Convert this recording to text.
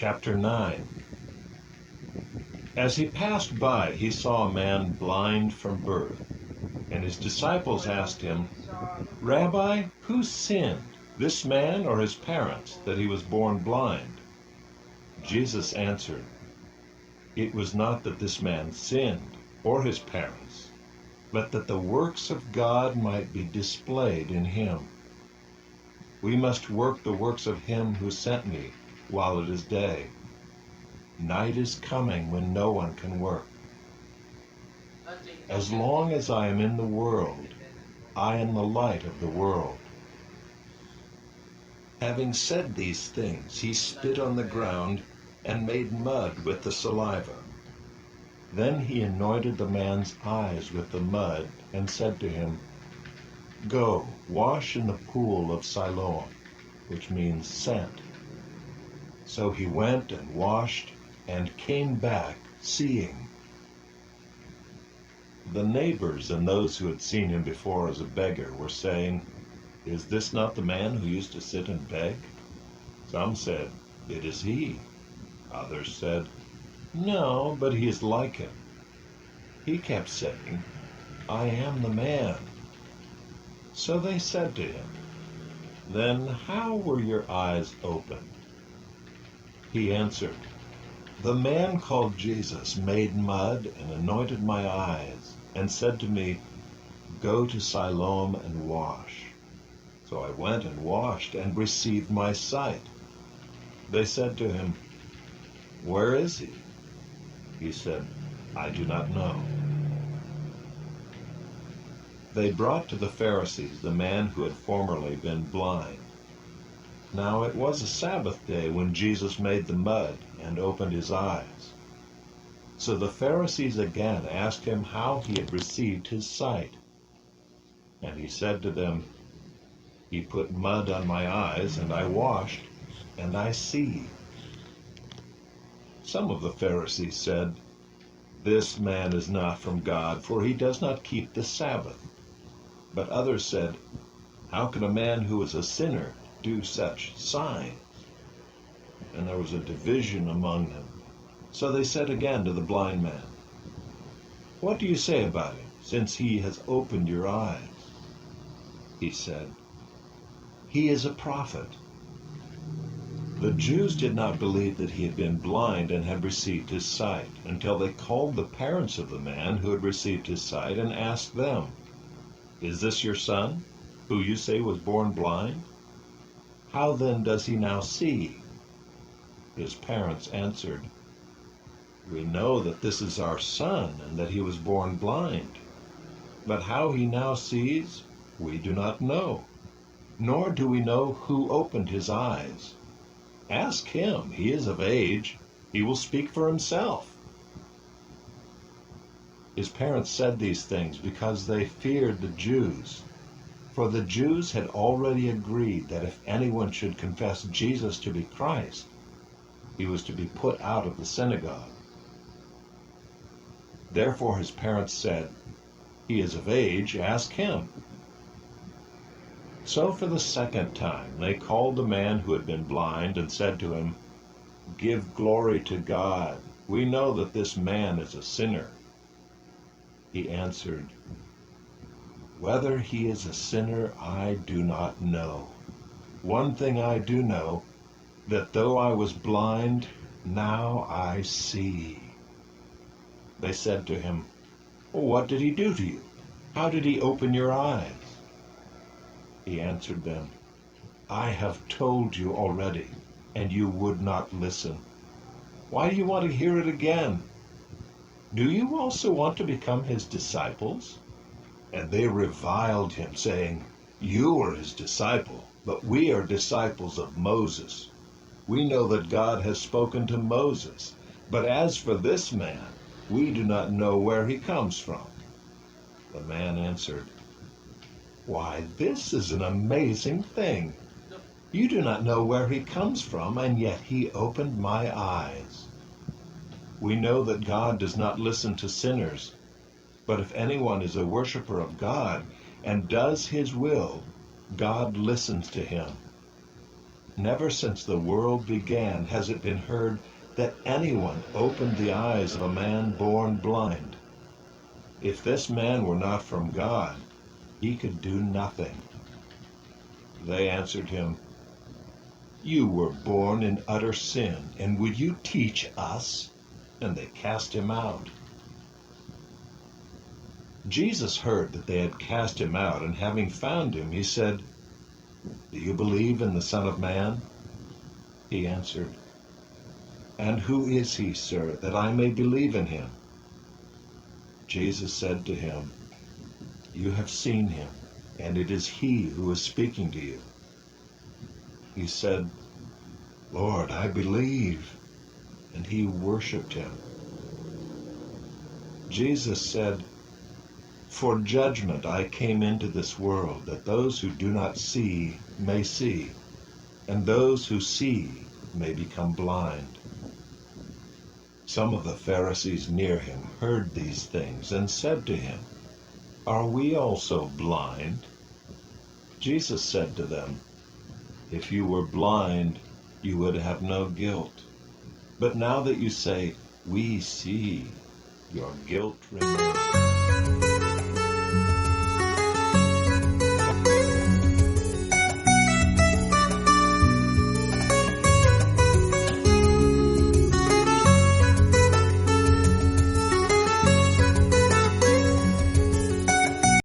Chapter 9. As he passed by, he saw a man blind from birth, and his disciples asked him, "Rabbi, who sinned, this man or his parents, that he was born blind?" Jesus answered, "It was not that this man sinned, or his parents, but that the works of God might be displayed in him. We must work the works of him who sent me while it is day. Night is coming when no one can work. As long as I am in the world, I am the light of the world." Having said these things, he spit on the ground and made mud with the saliva. Then he anointed the man's eyes with the mud and said to him, "Go, wash in the pool of Siloam," which means sent. So he went and washed and came back seeing. The neighbors and those who had seen him before as a beggar were saying, "Is this not the man who used to sit and beg?" Some said, "It is he." Others said, "No, but he is like him." He kept saying, "I am the man." So they said to him, "Then how were your eyes opened?" He answered, "The man called Jesus made mud and anointed my eyes and said to me, 'Go to Siloam and wash.' So I went and washed and received my sight." They said to him, "Where is he?" He said, "I do not know." They brought to the Pharisees the man who had formerly been blind. Now it was a Sabbath day when Jesus made the mud and opened his eyes. So the Pharisees again asked him how he had received his sight. And he said to them, "He put mud on my eyes, and I washed, and I see." Some of the Pharisees said, "This man is not from God, for he does not keep the Sabbath." But others said, "How can a man who is a sinner do such signs?" And there was a division among them. So they said again to the blind man, "What do you say about him, since he has opened your eyes?" He said, "He is a prophet." The Jews did not believe that he had been blind and had received his sight, until they called the parents of the man who had received his sight and asked them, "Is this your son, who you say was born blind? How then does he now see?" His parents answered, "We know that this is our son and that he was born blind. But how he now sees, we do not know, nor do we know who opened his eyes. Ask him, he is of age. He will speak for himself." His parents said these things because they feared the Jews. For the Jews had already agreed that if anyone should confess Jesus to be Christ, he was to be put out of the synagogue. Therefore his parents said, "He is of age, ask him." So for the second time they called the man who had been blind and said to him, "Give glory to God. We know that this man is a sinner." He answered, "Whether he is a sinner, I do not know. One thing I do know, that though I was blind, now I see." They said to him, "What did he do to you? How did he open your eyes?" He answered them, "I have told you already, and you would not listen. Why do you want to hear it again? Do you also want to become his disciples?" And they reviled him, saying, "You are his disciple, but we are disciples of Moses. We know that God has spoken to Moses, but as for this man, we do not know where he comes from." The man answered, "Why, this is an amazing thing. You do not know where he comes from, and yet he opened my eyes. We know that God does not listen to sinners, but if anyone is a worshiper of God and does his will, God listens to him. Never since the world began has it been heard that anyone opened the eyes of a man born blind. If this man were not from God, he could do nothing." They answered him, "You were born in utter sin, and would you teach us?" And they cast him out. Jesus heard that they had cast him out, and having found him, he said, "Do you believe in the Son of Man?" He answered, "And who is he, sir, that I may believe in him?" Jesus said to him, "You have seen him, and it is he who is speaking to you." He said, "Lord, I believe," and he worshipped him. Jesus said, "For judgment I came into this world, that those who do not see may see, and those who see may become blind." Some of the Pharisees near him heard these things and said to him, "Are we also blind?" Jesus said to them, "If you were blind, you would have no guilt. But now that you say, 'We see,' your guilt remains."